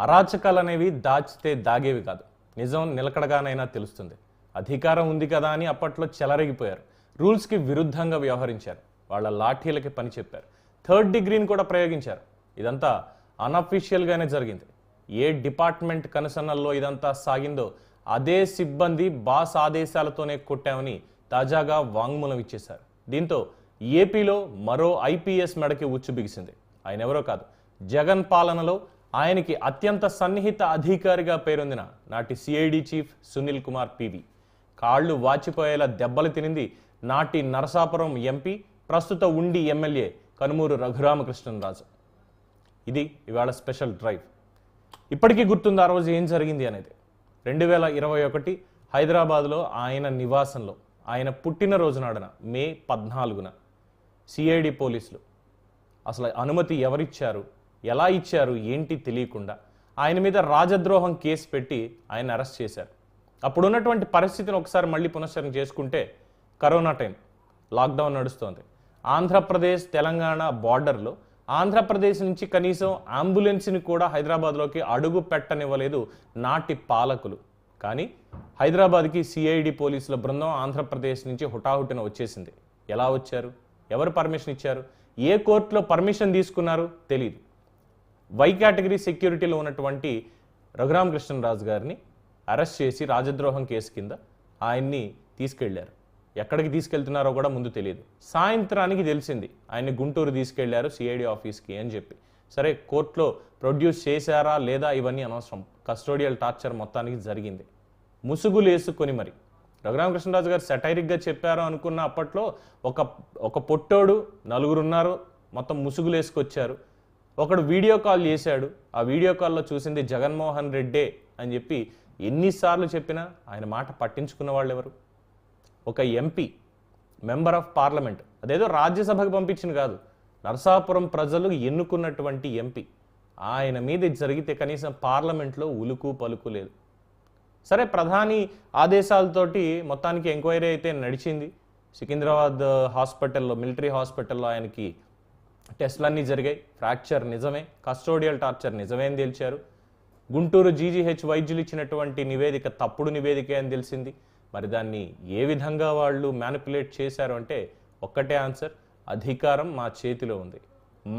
అరాచకాలు అనేవి దాచితే దాగేవి కాదు, నిజం నిలకడగానైనా తెలుస్తుంది. అధికారం ఉంది కదా అని అప్పట్లో చెలరేగిపోయారు. రూల్స్కి విరుద్ధంగా వ్యవహరించారు. వాళ్ళ లాఠీలకి పని చెప్పారు. థర్డ్ డిగ్రీని కూడా ప్రయోగించారు. ఇదంతా అన్అఫీషియల్గానే జరిగింది. ఏ డిపార్ట్మెంట్ కనుసన్నల్లో ఇదంతా సాగిందో అదే సిబ్బంది బాస్ ఆదేశాలతోనే కొట్టామని తాజాగా వాంగ్మూలం ఇచ్చేశారు. దీంతో ఏపీలో మరో ఐపీఎస్ మెడకి ఉచ్చు బిగిసింది. ఆయన ఎవరో కాదు, జగన్ పాలనలో ఆయనకి అత్యంత సన్నిహిత అధికారిగా పేరొందిన నాటి CID chief Sunil Kumar PV. కాళ్ళు వాచిపోయేలా దెబ్బలు తినింది నాటి నరసాపురం ఎంపీ, ప్రస్తుత ఉండి ఎమ్మెల్యే కనుమూరు రఘురామకృష్ణరాజు. ఇది ఇవాళ స్పెషల్ డ్రైవ్. ఇప్పటికీ గుర్తుంది ఆ రోజు ఏం జరిగింది అనేది. 2021 హైదరాబాద్లో ఆయన నివాసంలో ఆయన పుట్టినరోజు నాడున మే 14న సిఐడి పోలీసులు అసలు అనుమతి ఎవరిచ్చారు, ఎలా ఇచ్చారు ఏంటి తెలియకుండా ఆయన మీద రాజద్రోహం కేసు పెట్టి ఆయన అరెస్ట్ చేశారు. అప్పుడున్నటువంటి పరిస్థితిని ఒకసారి మళ్ళీ పునశ్చరణ చేసుకుంటే, కరోనా టైం, లాక్డౌన్ నడుస్తోంది. ఆంధ్రప్రదేశ్ తెలంగాణ బార్డర్లో ఆంధ్రప్రదేశ్ నుంచి కనీసం అంబులెన్స్ని కూడా హైదరాబాద్లోకి అడుగు పెట్టనివ్వలేదు నాటి పాలకులు. కానీ హైదరాబాద్కి సిఐడి పోలీసుల బృందం ఆంధ్రప్రదేశ్ నుంచి హుటాహుటిన వచ్చేసింది. ఎలా వచ్చారు, ఎవరు పర్మిషన్ ఇచ్చారు, ఏ కోర్టులో పర్మిషన్ తీసుకున్నారు తెలియదు. వై కేటగిరీ సెక్యూరిటీలో ఉన్నటువంటి రఘురామకృష్ణరాజు గారిని అరెస్ట్ చేసి రాజద్రోహం కేసు కింద ఆయన్ని తీసుకెళ్లారు. ఎక్కడికి తీసుకెళ్తున్నారో కూడా ముందు తెలియదు. సాయంత్రానికి తెలిసింది ఆయన్ని గుంటూరు తీసుకెళ్లారు సిఐడి ఆఫీస్కి అని చెప్పి. సరే, కోర్టులో ప్రొడ్యూస్ చేశారా లేదా ఇవన్నీ అనవసరం. కస్టోడియల్ టార్చర్ మొత్తానికి జరిగింది. ముసుగులేసుకొని మరి రఘురామకృష్ణరాజు గారు సెటైరిక్గా చెప్పారు అనుకున్న అప్పట్లో ఒక పొట్టోడు, నలుగురు ఉన్నారు, మొత్తం ముసుగులేసుకొచ్చారు. ఒకడు వీడియో కాల్ చేశాడు. ఆ వీడియో కాల్లో చూసింది జగన్మోహన్ రెడ్డే అని చెప్పి ఎన్నిసార్లు చెప్పినా ఆయన మాట పట్టించుకున్న వాళ్ళు ఎవరు? ఒక ఎంపీ, మెంబర్ ఆఫ్ పార్లమెంట్, అదేదో రాజ్యసభకు పంపించింది కాదు, నరసాపురం ప్రజలు ఎన్నుకున్నటువంటి ఎంపీ. ఆయన మీద జరిగితే కనీసం పార్లమెంట్లో ఉలుకు పలుకు లేదు. సరే, ప్రధాని ఆదేశాలతోటి మొత్తానికి ఎంక్వైరీ అయితే నడిచింది. సికింద్రాబాద్ హాస్పిటల్లో, మిలిటరీ హాస్పిటల్లో ఆయనకి టెస్టులన్నీ జరిగాయి. ఫ్రాక్చర్ నిజమే, కస్టోడియల్ టార్చర్ నిజమే అని తేల్చారు. గుంటూరు జీజీహెచ్ వైద్యులు ఇచ్చినటువంటి నివేదిక తప్పుడు నివేదికే అని తెలిసింది. మరి దాన్ని ఏ విధంగా వాళ్ళు మ్యానిపులేట్ చేశారు అంటే ఒక్కటే ఆన్సర్, అధికారం మా చేతిలో ఉంది,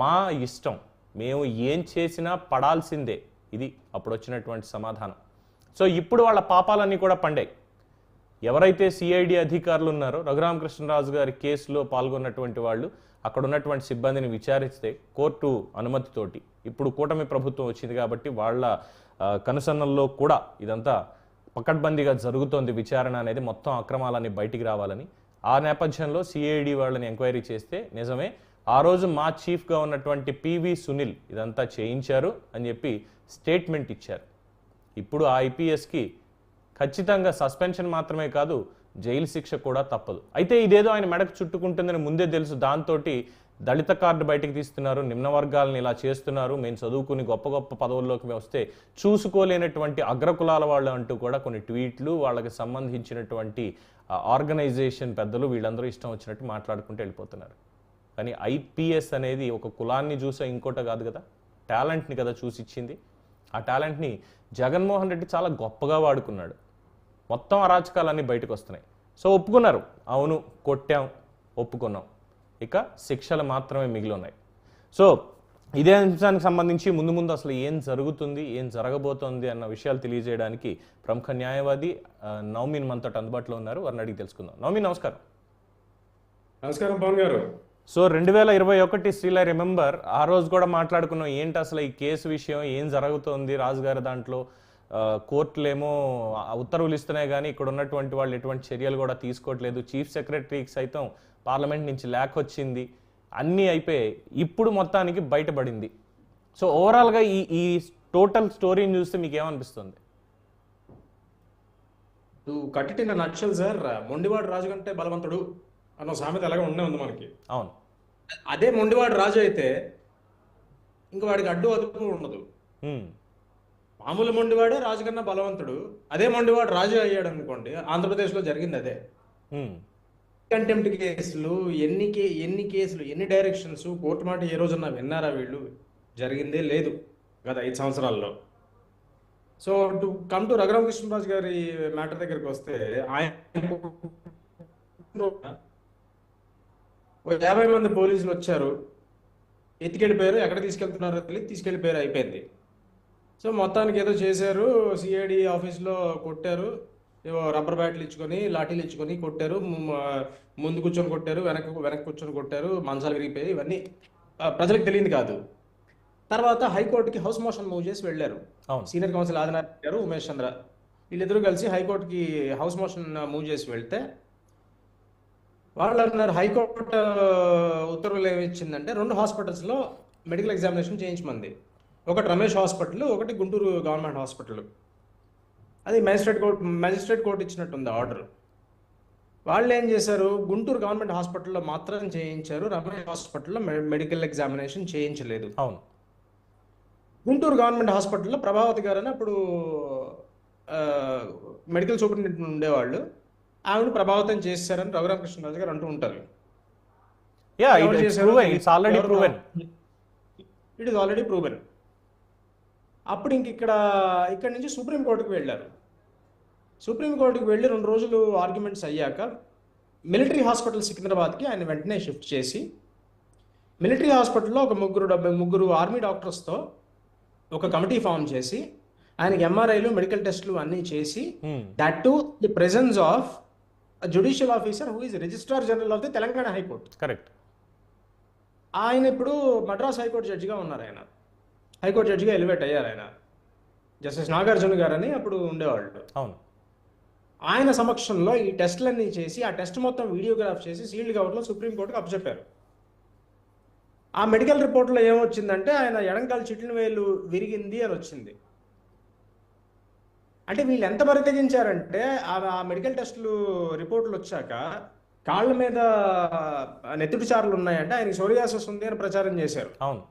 మా ఇష్టం, మేము ఏం చేసినా పడాల్సిందే. ఇది అప్పుడు వచ్చినటువంటి సమాధానం. సో ఇప్పుడు వాళ్ళ పాపాలన్నీ కూడా పండాయి. ఎవరైతే సిఐడి అధికారులు ఉన్నారో, రఘురామకృష్ణరాజు గారి కేసులో పాల్గొన్నటువంటి వాళ్ళు, అక్కడ ఉన్నటువంటి సిబ్బందిని విచారిస్తే కోర్టు అనుమతితోటి, ఇప్పుడు కూటమి ప్రభుత్వం వచ్చింది కాబట్టి వాళ్ళ కనుసన్నల్లో కూడా ఇదంతా పకడ్బందీగా జరుగుతోంది విచారణ అనేది, మొత్తం అక్రమాలన్నీ బయటికి రావాలని. ఆ నేపథ్యంలో సిఐడి వాళ్ళని ఎంక్వైరీ చేస్తే నిజమే, ఆ రోజు మా చీఫ్గా ఉన్నటువంటి పివి సునీల్ ఇదంతా చేయించారు అని చెప్పి స్టేట్మెంట్ ఇచ్చారు. ఇప్పుడు ఆ ఐపీఎస్కి ఖచ్చితంగా సస్పెన్షన్ మాత్రమే కాదు, జైలు శిక్ష కూడా తప్పదు. అయితే ఇదేదో ఆయన మెడకు చుట్టుకుంటుందని ముందే తెలుసు. దాంతో దళిత కార్డు బయటకు తీస్తున్నారు, నిమ్న వర్గాలను ఇలా చేస్తున్నారు, మేము చదువుకుని గొప్ప గొప్ప పదవుల్లోకి వస్తే చూసుకోలేనటువంటి అగ్రకులాల వాళ్ళు అంటూ కూడా కొన్ని ట్వీట్లు, వాళ్ళకి సంబంధించినటువంటి ఆర్గనైజేషన్ పెద్దలు వీళ్ళందరూ ఇష్టం వచ్చినట్టు మాట్లాడుకుంటూ వెళ్ళిపోతున్నారు. కానీ ఐపీఎస్ అనేది ఒక కులాన్ని చూసే ఇంకోట కాదు కదా, టాలెంట్ని కదా చూసిచ్చింది. ఆ టాలెంట్ని జగన్మోహన్ రెడ్డి చాలా గొప్పగా వాడుకున్నాడు. మొత్తం అరాచకాలన్నీ బయటకు వస్తున్నాయి. సో ఒప్పుకున్నారు, అవును కొట్టాం, ఒప్పుకున్నాం, ఇక శిక్షలు మాత్రమే మిగిలి ఉన్నాయి. సో ఇదే అంశానికి సంబంధించి ముందు ముందు అసలు ఏం జరుగుతుంది, ఏం జరగబోతోంది అన్న విషయాలు తెలియజేయడానికి ప్రముఖ న్యాయవాది నౌమిన్ మనతో అందుబాటులో ఉన్నారు. వారిని అడిగి తెలుసుకుందాం. నౌమిన్, నమస్కారం. నమస్కారం పవన్ గారు. సో 2021 స్టిల్ ఐ రిమెంబర్, ఆ రోజు కూడా మాట్లాడుకున్నాం ఏంటి అసలు ఈ కేసు విషయం, ఏం జరుగుతోంది రాజుగారి దాంట్లో, కోర్టులేమో ఉత్తర్వులు ఇస్తున్నాయి కానీ ఇక్కడ ఉన్నటువంటి వాళ్ళు ఎటువంటి చర్యలు కూడా తీసుకోవట్లేదు, చీఫ్ సెక్రటరీకి సైతం పార్లమెంట్ నుంచి లేఖ వచ్చింది, అన్నీ అయిపోయాయి. ఇప్పుడు మొత్తానికి బయటపడింది. సో ఓవరాల్గా ఈ టోటల్ స్టోరీని చూస్తే మీకు ఏమనిపిస్తుంది? కట్టిన నక్షల్ సార్, మొండివాడు రాజు కంటే బలవంతుడు అన్న సామెత ఎలాగ ఉంది మనకి. అవును, అదే మొండివాడు రాజు అయితే ఇంక వాడికి అడ్డు అదుపు ఉండదు. మామూలు మొండివాడే రాజు కన్నా బలవంతుడు. అదే మొండివాడు రాజు అయ్యాడు అనుకోండి, ఆంధ్రప్రదేశ్లో జరిగింది అదే. కంటెంప్ట్ కేసులు, ఎన్ని కేసులు, ఎన్ని డైరెక్షన్స్, కోర్టు మాట ఏ రోజున్నా విన్నారా వీళ్ళు? జరిగిందే లేదు గత 5 సంవత్సరాల్లో. So to come to Raghuramakrishnaraju గారి మ్యాటర్ దగ్గరికి వస్తే ఆయన ఓ 50 మంది పోలీసులు వచ్చారు, ఎత్తుకెళ్ళిపోయారు, ఎక్కడ తీసుకెళ్తున్నారో తెలియదు, తీసుకెళ్ళిపోయారు, అయిపోయింది. సో మొత్తానికి ఏదో చేశారు, సిఐడి ఆఫీస్లో కొట్టారు, ఏవో రబ్బర్ బ్యాట్లు ఇచ్చుకొని లాఠీలు ఇచ్చుకొని కొట్టారు, ముందు కూర్చొని కొట్టారు, వెనక్కి కూర్చొని కొట్టారు, మంచాలు విరిగిపోయి, ఇవన్నీ ప్రజలకు తెలియదు కాదు. తర్వాత హైకోర్టుకి హౌస్ మోషన్ మూవ్ చేసి వెళ్ళారు. అవును. సీనియర్ కౌన్సిల్ ఆదినారాయణ గారు, ఉమేష్ చంద్ర వీళ్ళిద్దరూ కలిసి హైకోర్టుకి హౌస్ మోషన్ మూవ్ చేసి వెళ్తే వాళ్ళు అన్నారు, హైకోర్టు ఉత్తర్వులు ఏమి ఇచ్చిందంటే 2 హాస్పిటల్స్లో మెడికల్ ఎగ్జామినేషన్ చేయించమంది. ఒకటి రమేష్ హాస్పిటల్, ఒకటి గుంటూరు గవర్నమెంట్ హాస్పిటల్. అది మెజిస్ట్రేట్ కోర్టు ఇచ్చినట్టుంది ఆర్డర్. వాళ్ళు ఏం చేశారు, గుంటూరు గవర్నమెంట్ హాస్పిటల్లో మాత్రం చేయించారు, రమేష్ హాస్పిటల్లో మెడికల్ ఎగ్జామినేషన్ చేయించలేదు. అవును. గుంటూరు గవర్నమెంట్ హాస్పిటల్లో ప్రభావతి గారు అని అప్పుడు మెడికల్ సూపరింటెండెంట్ ఉండేవాళ్ళు, ఆవిడ ప్రభావితం చేశారని రఘురామకృష్ణరాజు గారు అంటూ ఉంటారు. యా, ఎవరు ఇట్స్ చేశారో ప్రూవెన్, తెలియదు. ఇట్స్ ఆల్రెడీ ఎవరు- proven. It is already proven. అప్పుడు ఇక్కడి నుంచి సుప్రీంకోర్టుకు వెళ్ళారు. సుప్రీంకోర్టుకు వెళ్ళి 2 రోజులు ఆర్గ్యుమెంట్స్ అయ్యాక మిలిటరీ హాస్పిటల్ సికింద్రాబాద్కి ఆయన వెంటనే షిఫ్ట్ చేసి, మిలిటరీ హాస్పిటల్లో ఒక ముగ్గురు ఆర్మీ డాక్టర్స్తో ఒక కమిటీ ఫామ్ చేసి ఆయనకి ఎంఆర్ఐలు మెడికల్ టెస్టులు అన్నీ చేసి, that to the presence of judicial officer who is registrar general of the Telangana high court. Correct. ఆయన ఇప్పుడు మద్రాస్ హైకోర్టు జడ్జిగా ఉన్నారు. ఆయన హైకోర్టు జడ్జిగా ఎలివేట్ అయ్యారు. ఆయన జస్టిస్ నాగార్జున గారు అని అప్పుడు ఉండేవాళ్ళు. అవును. ఆయన సమక్షంలో ఈ టెస్టులన్నీ చేసి, ఆ టెస్ట్ మొత్తం వీడియోగ్రాఫ్ చేసి సీల్డ్ కవర్లో సుప్రీంకోర్టుకు అప్పచెప్పారు. ఆ మెడికల్ రిపోర్ట్లో ఏమొచ్చిందంటే ఆయన ఎడంకాలు చిట్లిన వేలు విరిగింది అని వచ్చింది. అంటే వీళ్ళు ఎంత బరితెగించారంటే ఆ మెడికల్ టెస్టులు రిపోర్ట్లు వచ్చాక కాళ్ళ మీద నెత్తుటి చారులు ఉన్నాయంటే ఆయనకి సోరియాసిస్ ఉంది అని ప్రచారం చేశారు. అవును.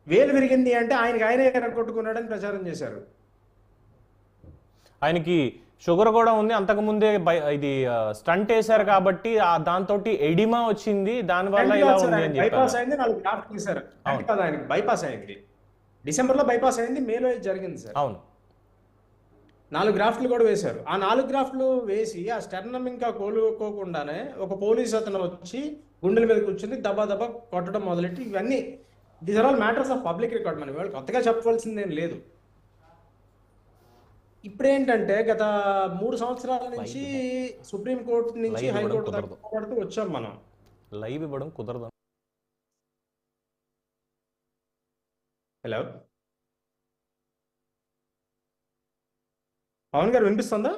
వేలు విరిగింది అంటే ఆయనే కొట్టుకున్నాడని ప్రచారం చేశారు. ఆయనకి షుగర్ కూడా ఉంది, అంతకుముందే ఇది స్టంట్ వేశారు కాబట్టి దాంతో ఎడిమా వచ్చింది, దానివల్ల ఇలా ఉంది అని బైపాస్ చెప్పారు. అయింది, 4 గ్రాఫ్ట్లు వేశారు. అంటే కాదు, ఆయనకి బైపాస్ అయింది. డిసెంబర్లో బైపాస్ అయింది, మేలో ఇది జరిగింది సార్. అవును. 4 గ్రాఫ్ట్లు కూడా వేశారు. ఆ 4 గ్రాఫ్ట్లు వేసి ఆ స్టెర్నమ్ ఇంకా కోలుకోకుండానే ఒక పోలీస్ అతను వచ్చి గుండెల మీద కూర్చుని దబా దబా కొట్టడం మొదలెట్టి, ఇవన్నీ these are all matters of public record. మనం వాళ్ళు కొత్తగా చెప్పవలసిందేం లేదు. ఇప్పుడేంటంటే గత 3 సంవత్సరాల నుంచి సుప్రీంకోర్టు నుంచి హైకోర్టు దాకా పోరాడుతూ వచ్చాం మనం. లైవ్ ఇవ్వడం కుదరదు. హలో పవన్ గారు, వినిపిస్తుందా?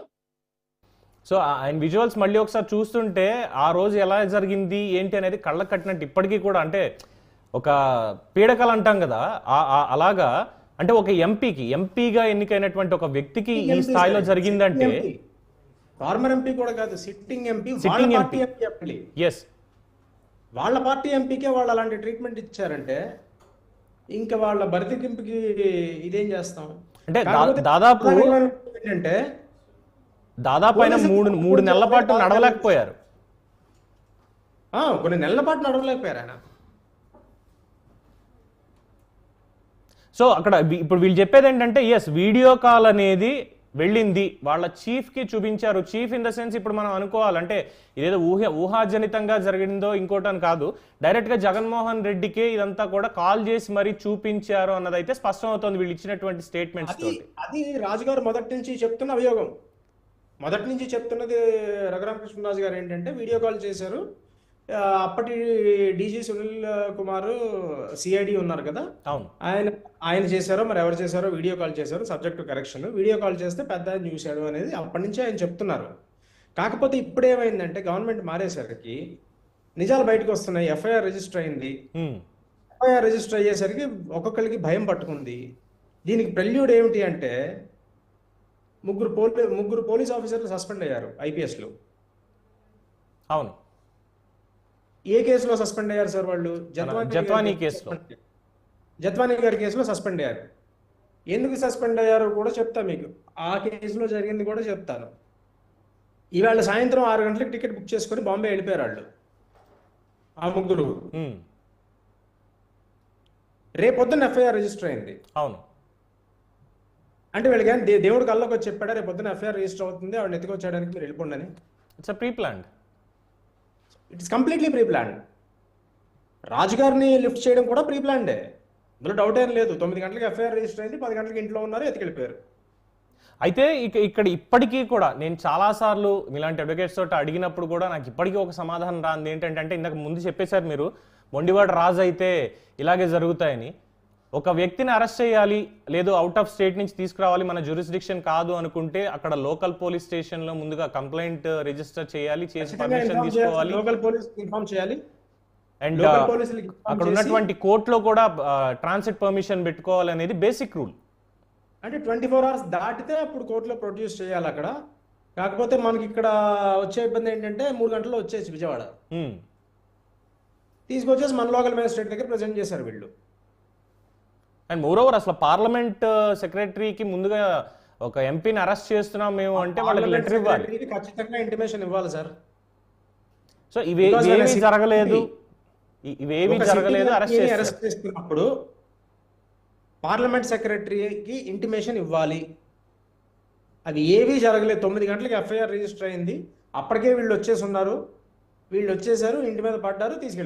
సో ఆయన విజువల్స్ మళ్ళీ ఒకసారి చూస్తుంటే ఆ రోజు ఎలా జరిగింది ఏంటి అనేది కళ్ళకు కట్టినట్టు ఇప్పటికీ కూడా, అంటే ఒక పీడకలు అంటాం కదా, అలాగా. అంటే ఒక ఎంపీగా ఎన్నికైనటువంటి ఒక వ్యక్తికి ఈ స్థాయిలో జరిగిందంటే, ఫార్మర్ ఎంపీ కూడా కాదు, సిట్టింగ్ ఎంపీ. ఎస్, వాళ్ళ పార్టీ ఎంపీకే వాళ్ళు అలాంటి ట్రీట్మెంట్ ఇచ్చారంటే ఇంకా వాళ్ళ బరితెగింపుకి ఇదేం చేస్తాం? అంటే దాదాపు ఏంటంటే ఆయన మూడు నెలల పాటు నడవలేకపోయారు. కొన్ని నెలల పాటు నడవలేకపోయారు ఆయన. సో అక్కడ ఇప్పుడు వీళ్ళు చెప్పేది ఏంటంటే, ఎస్, వీడియో కాల్ అనేది వెళ్ళింది, వాళ్ళ చీఫ్కి చూపించారు. చీఫ్ ఇన్ ద సెన్స్ ఇప్పుడు మనం అనుకోవాలంటే ఇదేదో ఊహాజనితంగా జరిగిందో ఇంకోటని కాదు, డైరెక్ట్గా జగన్మోహన్ రెడ్డికే ఇదంతా కూడా కాల్ చేసి మరీ చూపించారు అన్నదైతే స్పష్టం అవుతుంది వీళ్ళు ఇచ్చినటువంటి స్టేట్మెంట్స్ తోటి. అది రాజుగారు మొదటి నుంచి చెప్తున్న అభియోగం. మొదటి నుంచి చెప్తున్నది రఘురామకృష్ణరాజు గారు ఏంటంటే, వీడియో కాల్ చేశారు. అప్పటి డీజీ సునీల్ కుమార్ సిఐడి ఉన్నారు కదా, అవును, ఆయన చేశారో మరి ఎవరు చేశారో వీడియో కాల్ చేశారు, సబ్జెక్ట్ కరెక్షన్. వీడియో కాల్ చేస్తే పెద్ద ఆయన చూశాడు అనేది అప్పటి నుంచే ఆయన చెప్తున్నారు. కాకపోతే ఇప్పుడు ఏమైందంటే గవర్నమెంట్ మారేసరికి నిజాలు బయటకు వస్తున్నాయి. ఎఫ్ఐఆర్ రిజిస్టర్ అయింది. ఎఫ్ఐఆర్ రిజిస్టర్ అయ్యేసరికి ఒక్కొక్కరికి భయం పట్టుకుంది. దీనికి ప్రెల్యూడ్ ఏమిటి అంటే, ముగ్గురు పోలీస్ ఆఫీసర్లు సస్పెండ్ అయ్యారు ఐపీఎస్లో. అవును. ఏ కేసులో సస్పెండ్ అయ్యారు సార్ వాళ్ళు? జత్వానీ కేసులో. జత్వానీ గారి కేసులో సస్పెండ్ అయ్యారు. ఎందుకు సస్పెండ్ అయ్యారో కూడా చెప్తా మీకు. ఆ కేసులో జరిగింది కూడా చెప్తాను. ఇవాళ సాయంత్రం 6 గంటలకు టికెట్ బుక్ చేసుకొని బాంబే వెళ్ళిపోయారు వాళ్ళు, ఆ ముగ్గురు. రేపొద్దున ఎఫ్ఐఆర్ రిజిస్టర్ అయింది. అవును. అంటే వీళ్ళకి ఏం దేవుడు కల్లోకి వచ్చి చెప్పాడా రేపు పొద్దున ఎఫ్ఐఆర్ రిజిస్టర్ అవుతుంది ఆవిడ ఎత్తుకొచ్చేయడానికి మీరు వెళ్ళిపోండి అని. It's pre planned. It's completely pre planned. రాజుగారిని లిఫ్ట్ చేయడం కూడా ప్రీ ప్లాన్డే, ఇందులో డౌట్ ఏం లేదు. 9 గంటలకు ఎఫ్ఐఆర్ రిజిస్టర్ అయింది, 10 గంటలకు ఇంట్లో ఉన్నారు, ఎత్తుకెళ్ళిపోయారు. అయితే ఇక్కడ ఇప్పటికీ కూడా నేను చాలాసార్లు మీలాంటి అడ్వకేట్స్ తోటి అడిగినప్పుడు కూడా నాకు ఇప్పటికీ ఒక సమాధానం రాంది ఏంటంటే ఇంతకు ముందు చెప్పేశారు మీరు, మొండివాడు రాజు అయితే ఇలాగే జరుగుతాయని. ఒక వ్యక్తిని అరెస్ట్ చేయాలి, లేదు అవుట్ ఆఫ్ స్టేట్ నుంచి తీసుకురావాలి, మన జ్యూరిస్డిక్షన్ కాదు అనుకుంటే అక్కడ లోకల్ పోలీస్ స్టేషన్ లో ముందుగా కంప్లైంట్ రిజిస్టర్ చేయాలి, చేసి పర్మిషన్ తీసుకోవాలి, లోకల్ పోలీస్ ఇన్ఫార్మ్ చేయాలి, అండ్ లోకల్ పోలీసులకి అక్కడ ఉన్నటువంటి కోర్టులో కూడా ట్రాన్సిట్ పర్మిషన్ పెట్టుకోవాలి అనేది బేసిక్ రూల్. అంటే 24 hours దాటితే అప్పుడు కోర్టులో ప్రొడ్యూస్ చేయాలి అక్కడ. కాకపోతే మనకి ఇక్కడ వచ్చే ఇబ్బంది ఏంటంటే 3 గంటల్లో వచ్చేసి విజయవాడ తీసుకొచ్చేసి మన లోకల్ మ్యాజిస్ట్రేట్ దగ్గర ప్రజెంట్ చేశారు వీళ్ళు. అండ్ మోరోవర్ అసలు పార్లమెంట్ సెక్రటరీకి ముందుగా ఒక ఎంపీని అరెస్ట్ చేస్తున్నాం మేము అంటే వాళ్ళకి లెటర్ ఇవ్వాలి, ఖచ్చితంగా ఇంటిమేషన్ ఇవ్వాలి సార్. సో ఇవేవి జరగలేదు, ఇవేవి జరగలేదు, అరెస్ట్ చేస్తున్నప్పుడు పార్లమెంట్ సెక్రటరీకి ఇంటిమేషన్ ఇవ్వాలి. అది ఏవీ జరగలేదు. 9 గంటలకు ఎఫ్ఐఆర్ రిజిస్టర్ అయింది, అప్పటికే వీళ్ళు వచ్చేసి ఉన్నారు, వీళ్ళు వచ్చేసారు, ఇంటి మీద పడ్డారు, తీసుకెళ్ళిపోయారు.